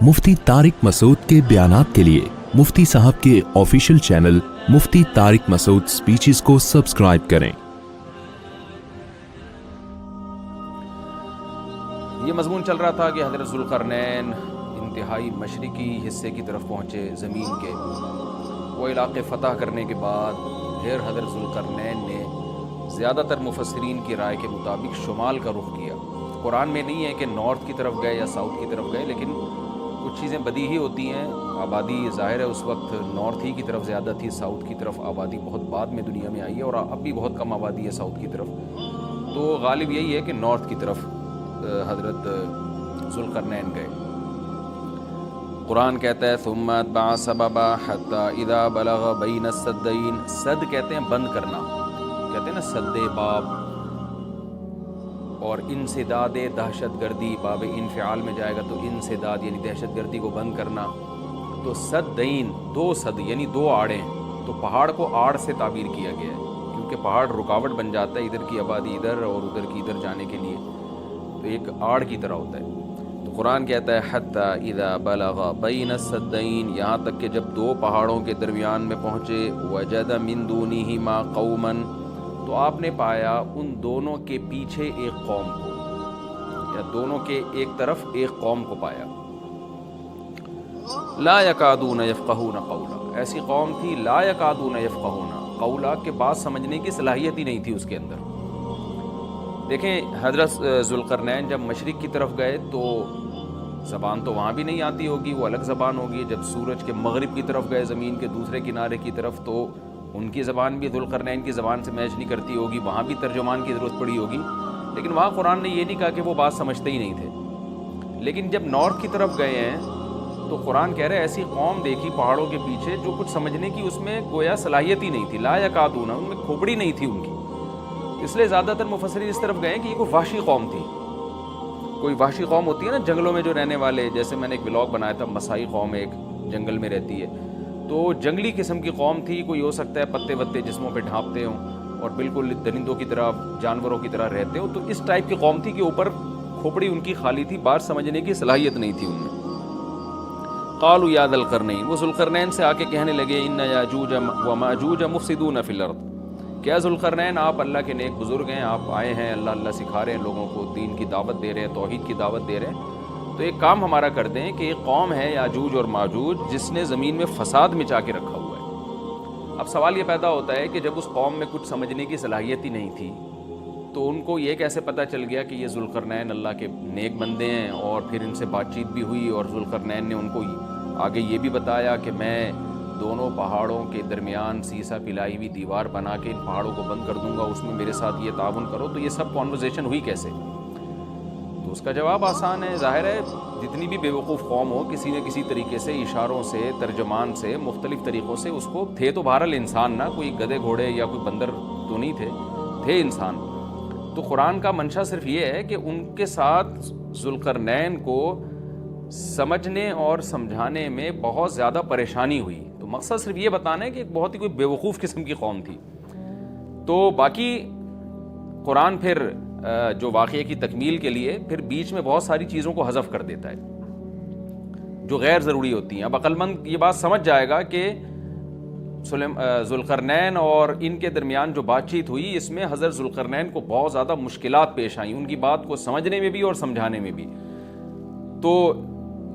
मुफ्ती तारिक मसूद के बयानात के लिए मुफ्ती साहब के ऑफिशियल चैनल मुफ्ती तारिक मसूद स्पीचेस को सब्सक्राइब करें। ये मजमून चल रहा था कि हज़रत ज़ुल्क़रनैन इंतहाई मशरिकी हिस्से की तरफ पहुँचे ज़मीन के। वो इलाक़े फ़तह करने के बाद फिर हज़रत ज़ुल्क़रनैन ने ज़्यादातर मुफस्सिरीन की राय के मुताबिक शुमाल का रुख किया। कुरान में नहीं है कि नॉर्थ की तरफ गए या साउथ की तरफ गए, लेकिन कुछ चीज़ें बदीही होती हैं। आबादी ज़ाहिर है उस वक्त नॉर्थ ही की तरफ ज़्यादा थी, साउथ की तरफ आबादी बहुत बाद में दुनिया में आई है और अब भी बहुत कम आबादी है साउथ की तरफ। तो गालिब यही है कि नॉर्थ की तरफ हज़रत ज़ुल्क़रनैन गए। कुरान कहता है सुम्मा अत्बअ सबबा हत्ता इज़ा बलग़ बैन अस्सद्दैन। सद कहते हैं बंद करना, कहते हैं ना सद्दे बाब, और इंसिदाद दहशत गर्दी, बाब इनफ़िआल में जाएगा तो इंसिदाद यानी दहशत गर्दी को बंद करना। तो सद्दैन दो सद यानी दो आड़ें, तो पहाड़ को आड़ से ताबीर किया गया है क्योंकि पहाड़ रुकावट बन जाता है, इधर की आबादी इधर और उधर की इधर जाने के लिए, तो एक आड़ की तरह होता है। तो कुरान कहता है हत्ता इज़ा बलग़ बैन अस्सद्दैन, यहाँ तक कि जब दो पहाड़ों के दरमियान में पहुँचे, वजद मिन दूनिहिमा कौमन, तो आपने पाया उन दोनों के पीछे एक कौम को, या दोनों के एक तरफ एक कौम को पाया। ला यकादून यफ़क़हून क़ौला, ऐसी कौम थी ला यकादून यफ़क़हून क़ौला, के बात समझने की सलाहियत ही नहीं थी उसके अंदर। देखें हज़रत ज़ुल्क़रनैन जब मशरिक़ की तरफ गए तो ज़बान तो वहाँ भी नहीं आती होगी, वो अलग ज़बान होगी। जब सूरज के मग़रिब की तरफ गए ज़मीन के दूसरे किनारे की तरफ, तो उनकी ज़बान भी ज़ुल्क़रनैन की ज़बान से मैच नहीं करती होगी, वहाँ भी तर्जुमान की ज़रूरत पड़ी होगी। लेकिन वहाँ कुरान ने ये नहीं कहा कि वो बात समझते ही नहीं थे। लेकिन जब नॉर्थ की तरफ गए हैं तो कुरान कह रहा है ऐसी कौम देखी पहाड़ों के पीछे जो कुछ समझने की उसमें गोया सलाहियत ही नहीं थी, ला यकादून, उनमें खोपड़ी नहीं थी उनकी। इसलिए ज़्यादातर मुफस्सिरीन इस तरफ गए कि ये कोई वाशी कौम थी। कोई वाशी कौम होती है ना जंगलों में जो रहने वाले, जैसे मैंने एक व्लॉग बनाया था, मसाई कौम एक जंगल में रहती है, तो जंगली किस्म की कौम थी। कोई हो सकता है पत्ते वत्ते जिस्मों पे ढांपते हों और बिल्कुल दरिंदों की तरह जानवरों की तरह रहते हो, तो इस टाइप की कौम थी कि ऊपर खोपड़ी उनकी खाली थी, बात समझने की सलाहियत नहीं थी उनमें। क़ालू या ज़ुल्क़रनैन, वो ज़ुल्क़रनैन से आके कहने लगे इन्ना याजूज व माजूज मुफ़सिदून फ़िल अर्द, क्या ज़ुल्क़रनैन आप अल्लाह के नेक बुज़ुर्ग हैं, आप आए हैं अल्लाह अल्लाह सिखा रहे हैं लोगों को, दीन की दावत दे रहे हैं, तौहीद की दावत दे रहे हैं, तो एक काम हमारा कर दें कि एक कौम है याजूज और माजूज जिसने ज़मीन में फ़साद मचा के रखा हुआ है। अब सवाल ये पैदा होता है कि जब उस कौम में कुछ समझने की सलाहियत ही नहीं थी तो उनको ये कैसे पता चल गया कि ये ज़ुल्क़रनैन अल्लाह के नेक बंदे हैं, और फिर इनसे बातचीत भी हुई और ज़ुल्क़रनैन ने उनको आगे ये भी बताया कि मैं दोनों पहाड़ों के दरमियान सीसा पिलाई हुई दीवार बना के इन पहाड़ों को बंद कर दूंगा, उसमें मेरे साथ ये ताउन करो। तो ये सब कॉन्वर्सेशन हुई कैसे? तो उसका जवाब आसान है, ज़ाहिर है जितनी भी बेवकूफ़ कौम हो, किसी न किसी तरीके से इशारों से, तर्जमान से, मुख्तलिफ़ तरीक़ों से उसको, थे तो बहरहाल इंसान ना, कोई गधे घोड़े या कोई बंदर तो नहीं थे इंसान। तो कुरान का मंशा सिर्फ ये है कि उनके साथ ज़ुल्क़रनैन को समझने और समझाने में बहुत ज़्यादा परेशानी हुई। तो मकसद सिर्फ ये बताना है कि एक बहुत ही कोई बेवकूफ़ किस्म की कौम थी। तो बाकी कुरान फिर जो वाक़ये की तकमील के लिए फिर बीच में बहुत सारी चीज़ों को हज़फ कर देता है जो गैर ज़रूरी होती हैं। अब अक्लमंद ये बात समझ जाएगा कि ज़ुल्क़रनैन और इनके दरमियान जो बातचीत हुई, इसमें हज़रत ज़ुल्क़रनैन को बहुत ज़्यादा मुश्किलात पेश आई, उनकी बात को समझने में भी और समझाने में भी। तो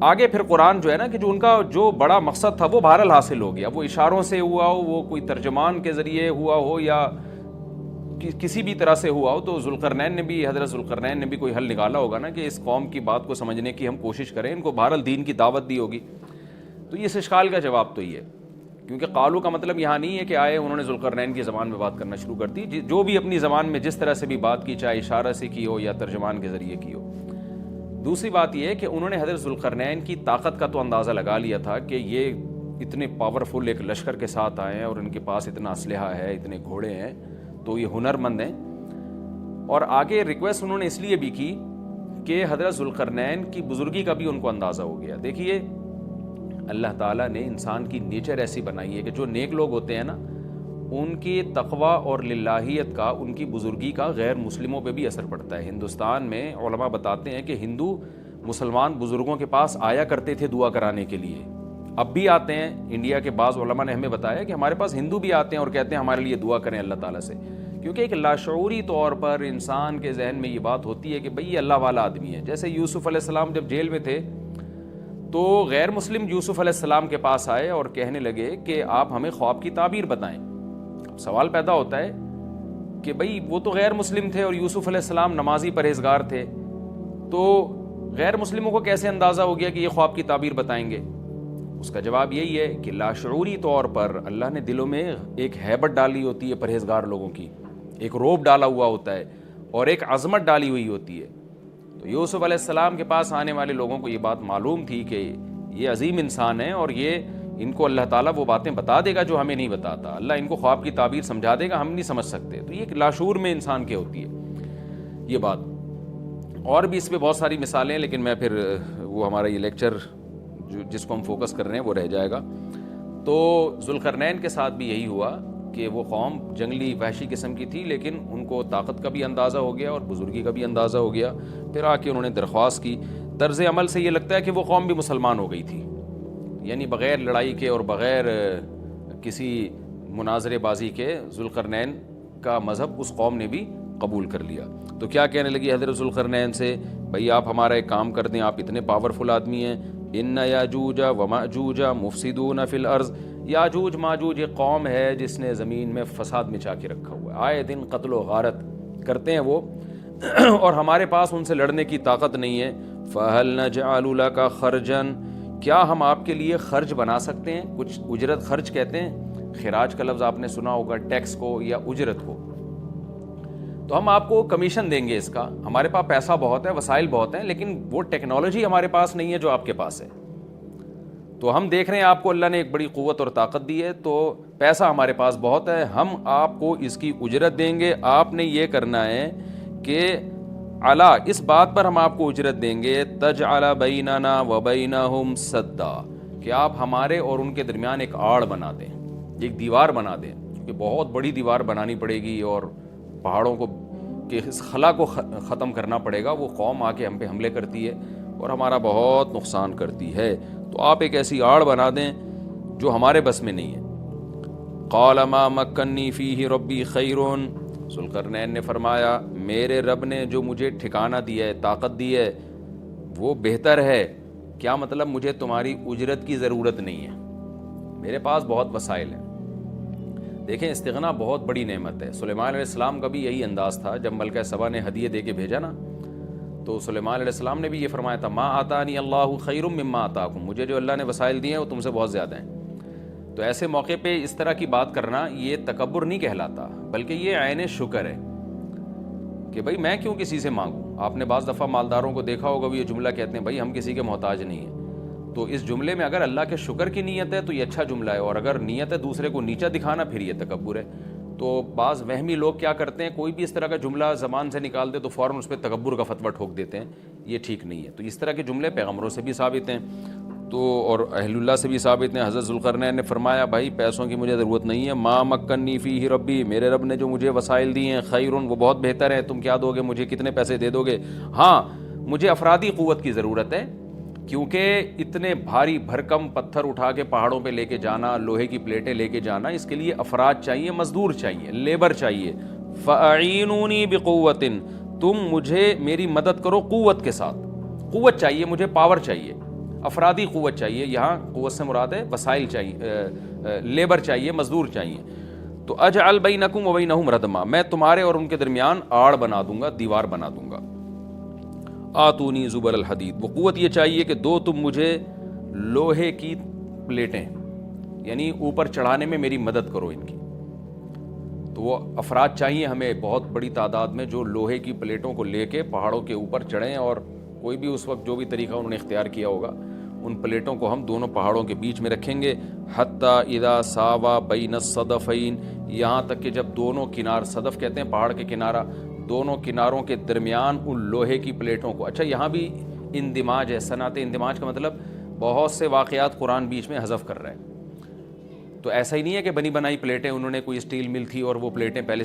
आगे फिर कुरान जो है ना कि जो उनका जो बड़ा मकसद था वो बहरहाल हासिल हो गया। वो इशारों से हुआ हो, वो कोई तर्जमान के ज़रिए हुआ हो, या किसी भी तरह से हुआ हो, तो ज़ुल्क़रनैन ने भी, हज़रत ज़ुल्क़रनैन ने भी कोई हल निकाला होगा ना कि इस कौम की बात को समझने की हम कोशिश करें, इनको बहरहाल दीन की दावत दी होगी। तो इस इश्काल का जवाब तो ये, क्योंकि क़ालू का मतलब यहाँ नहीं है कि आए उन्होंने ज़ुल्क़रनैन की ज़बान में बात करना शुरू कर दी, जो भी अपनी ज़बान में जिस तरह से भी बात की, चाहे इशारा से की हो या तर्जमान के ज़रिए की हो। दूसरी बात यह है कि उन्होंने हज़रत ज़ुल्क़रनैन की ताकत का तो अंदाज़ा लगा लिया था कि ये इतने पावरफुल एक लश्कर के साथ आए हैं और इनके पास इतना असलहा है, इतने घोड़े हैं, तो ये हुनरमंद हैं। और आगे रिक्वेस्ट उन्होंने इसलिए भी की कि हज़रत ज़ुल्क़रनैन की बुज़ुर्गी का भी उनको अंदाज़ा हो गया। देखिए अल्लाह ताला ने इंसान की नेचर ऐसी बनाई है कि जो नेक लोग होते हैं ना, उनकी तक़वा और लिल्लाहियत का, उनकी बुज़ुर्गी का गैर मुस्लिमों पे भी असर पड़ता है। हिंदुस्तान में उलमा बताते हैं कि हिंदू مسلمان بزرگوں کے پاس آیا کرتے تھے دعا کرانے کے لیے، اب بھی آتے ہیں۔ انڈیا کے بعض علماء نے ہمیں بتایا کہ ہمارے پاس ہندو بھی آتے ہیں اور کہتے ہیں ہمارے لیے دعا کریں اللہ تعالیٰ سے، کیونکہ ایک لاشعوری طور پر انسان کے ذہن میں یہ بات ہوتی ہے کہ بھئی یہ اللہ والا آدمی ہے۔ جیسے یوسف علیہ السلام جب جیل میں تھے تو غیر مسلم یوسف علیہ السلام کے پاس آئے اور کہنے لگے کہ آپ ہمیں خواب کی تعبیر بتائیں۔ اب سوال پیدا ہوتا ہے کہ بھئی وہ تو غیر مسلم تھے اور یوسف علیہ السلام نمازی پرہیزگار تھے، تو غیر مسلموں کو کیسے اندازہ ہو گیا کہ یہ خواب کی تعبیر بتائیں گے؟ اس کا جواب یہی ہے کہ لاشعوری طور پر اللہ نے دلوں میں ایک ہیبت ڈالی ہوتی ہے پرہیزگار لوگوں کی، ایک روب ڈالا ہوا ہوتا ہے اور ایک عظمت ڈالی ہوئی ہوتی ہے۔ تو یوسف علیہ السلام کے پاس آنے والے لوگوں کو یہ بات معلوم تھی کہ یہ عظیم انسان ہے اور یہ ان کو اللہ تعالیٰ وہ باتیں بتا دے گا جو ہمیں نہیں بتاتا، اللہ ان کو خواب کی تعبیر سمجھا دے گا، ہم نہیں سمجھ سکتے۔ تو یہ ایک لاشعور میں انسان کے ہوتی ہے یہ بات۔ اور بھی اس پہ بہت ساری مثالیں ہیں، لیکن میں پھر وہ ہمارا یہ لیکچر جس کو ہم فوکس کر رہے ہیں وہ رہ جائے گا۔ تو ذوالقرنین کے ساتھ بھی یہی ہوا کہ وہ قوم جنگلی وحشی قسم کی تھی، لیکن ان کو طاقت کا بھی اندازہ ہو گیا اور بزرگی کا بھی اندازہ ہو گیا۔ پھر آ کے انہوں نے درخواست کی۔ طرز عمل سے یہ لگتا ہے کہ وہ قوم بھی مسلمان ہو گئی تھی، یعنی بغیر لڑائی کے اور بغیر کسی مناظرے بازی کے ذوالقرنین کا مذہب اس قوم نے بھی قبول کر لیا۔ تو کیا کہنے لگی حضرت ذوالقرنین سے؟ بھئی آپ ہمارا ایک کام کر دیں، آپ اتنے پاورفل آدمی ہیں، ان یاجوج و ماجوج مفسدون فی الارض، یاجوج ماجوج ایک قوم ہے جس نے زمین میں فساد مچا کے رکھا ہوا ہے، آئے دن قتل و غارت کرتے ہیں وہ، اور ہمارے پاس ان سے لڑنے کی طاقت نہیں ہے۔ فَهَلْ نَجْعَلُ لَكَ خَرْجًا، کیا ہم آپ کے لیے خرچ بنا سکتے ہیں؟ کچھ اجرت، خرچ کہتے ہیں، خراج کا لفظ آپ نے سنا ہوگا، ٹیکس کو یا اجرت کو۔ تو ہم آپ کو کمیشن دیں گے اس کا، ہمارے پاس پیسہ بہت ہے، وسائل بہت ہیں، لیکن وہ ٹیکنالوجی ہمارے پاس نہیں ہے جو آپ کے پاس ہے۔ تو ہم دیکھ رہے ہیں آپ کو اللہ نے ایک بڑی قوت اور طاقت دی ہے، تو پیسہ ہمارے پاس بہت ہے، ہم آپ کو اس کی اجرت دیں گے۔ آپ نے یہ کرنا ہے کہ علا، اس بات پر ہم آپ کو اجرت دیں گے، تجعل بیننا و بینہم سدا، کہ آپ ہمارے اور ان کے درمیان ایک آڑ بنا دیں، ایک دیوار بنا دیں، کہ بہت بڑی دیوار بنانی پڑے گی اور پہاڑوں کو کہ اس خلا کو ختم کرنا پڑے گا۔ وہ قوم آ کے ہم پہ حملے کرتی ہے اور ہمارا بہت نقصان کرتی ہے، تو آپ ایک ایسی آڑ بنا دیں جو ہمارے بس میں نہیں ہے۔ قال ما مکنی فیہ ربی خیر، ذوالقرنین نے فرمایا میرے رب نے جو مجھے ٹھکانہ دیا ہے، طاقت دی ہے، وہ بہتر ہے۔ کیا مطلب؟ مجھے تمہاری اجرت کی ضرورت نہیں ہے، میرے پاس بہت وسائل ہیں۔ دیکھیں استغنا بہت بڑی نعمت ہے۔ سلیمان علیہ السلام کا بھی یہی انداز تھا، جب ملکہ سبا نے ہدیے دے کے بھیجا نا، تو سلیمان علیہ السلام نے بھی یہ فرمایا تھا، ما آتانی اللہ خیر مما آتاکم، مجھے جو اللہ نے وسائل دیے ہیں وہ تم سے بہت زیادہ ہیں۔ تو ایسے موقع پہ اس طرح کی بات کرنا یہ تکبر نہیں کہلاتا، بلکہ یہ عین شکر ہے کہ بھئی میں کیوں کسی سے مانگوں۔ آپ نے بعض دفعہ مالداروں کو دیکھا ہوگا، وہ یہ جملہ کہتے ہیں بھئی ہم کسی کے محتاج نہیں ہیں۔ تو اس جملے میں اگر اللہ کے شکر کی نیت ہے تو یہ اچھا جملہ ہے، اور اگر نیت ہے دوسرے کو نیچا دکھانا پھر یہ تکبر ہے۔ تو بعض وہمی لوگ کیا کرتے ہیں، کوئی بھی اس طرح کا جملہ زبان سے نکال دے تو فوراً اس پہ تکبر کا فتویٰ ٹھوک دیتے ہیں، یہ ٹھیک نہیں ہے۔ تو اس طرح کے جملے پیغمبروں سے بھی ثابت ہیں تو اور اہل اللہ سے بھی ثابت ہیں۔ حضرت ذوالقرنین نے فرمایا بھائی پیسوں کی مجھے ضرورت نہیں ہے، ما مکنی فیہ ربی، میرے رب نے جو مجھے وسائل دیے ہیں، خیر، وہ بہت بہتر ہے۔ تم کیا دو گے مجھے، کتنے پیسے دے دو گے؟ ہاں مجھے افرادی قوت کی ضرورت ہے، کیونکہ اتنے بھاری بھرکم پتھر اٹھا کے پہاڑوں پہ لے کے جانا، لوہے کی پلیٹیں لے کے جانا، اس کے لیے افراد چاہیے، مزدور چاہیے، لیبر چاہیے۔ فَأَعِینُونِی بِقُوَّةٍ، تم مجھے میری مدد کرو قوت کے ساتھ، قوت چاہیے مجھے، پاور چاہیے، افرادی قوت چاہیے۔ یہاں قوت سے مراد ہے وسائل چاہیے، لیبر چاہیے، مزدور چاہیے۔ تو اجعل بینکم و بینہم ردما، میں تمہارے اور ان کے درمیان آڑ بنا دوں گا، دیوار بنا دوں گا۔ آتونی زبر الحدید، وہ قوت یہ چاہیے کہ دو تم مجھے لوہے کی پلیٹیں، یعنی اوپر چڑھانے میں میری مدد کرو ان کی۔ تو وہ افراد چاہیے ہمیں بہت بڑی تعداد میں جو لوہے کی پلیٹوں کو لے کے پہاڑوں کے اوپر چڑھیں، اور کوئی بھی اس وقت جو بھی طریقہ انہوں نے اختیار کیا ہوگا، ان پلیٹوں کو ہم دونوں پہاڑوں کے بیچ میں رکھیں گے۔ حتی اذا ساوا بین الصدفین، یہاں تک کہ جب دونوں کنار، صدف کہتے ہیں پہاڑ کے کنارہ، دونوں کناروں کے درمیان ان لوہے کی پلیٹوں کو۔ اچھا یہاں بھی اندماج ہے، صنعت اندماج کا مطلب بہت سے واقعات قرآن بیچ میں حذف کر رہا ہے۔ تو ایسا ہی نہیں ہے کہ بنی بنائی پلیٹیں، انہوں نے کوئی اسٹیل مل تھی اور وہ پلیٹیں پہلے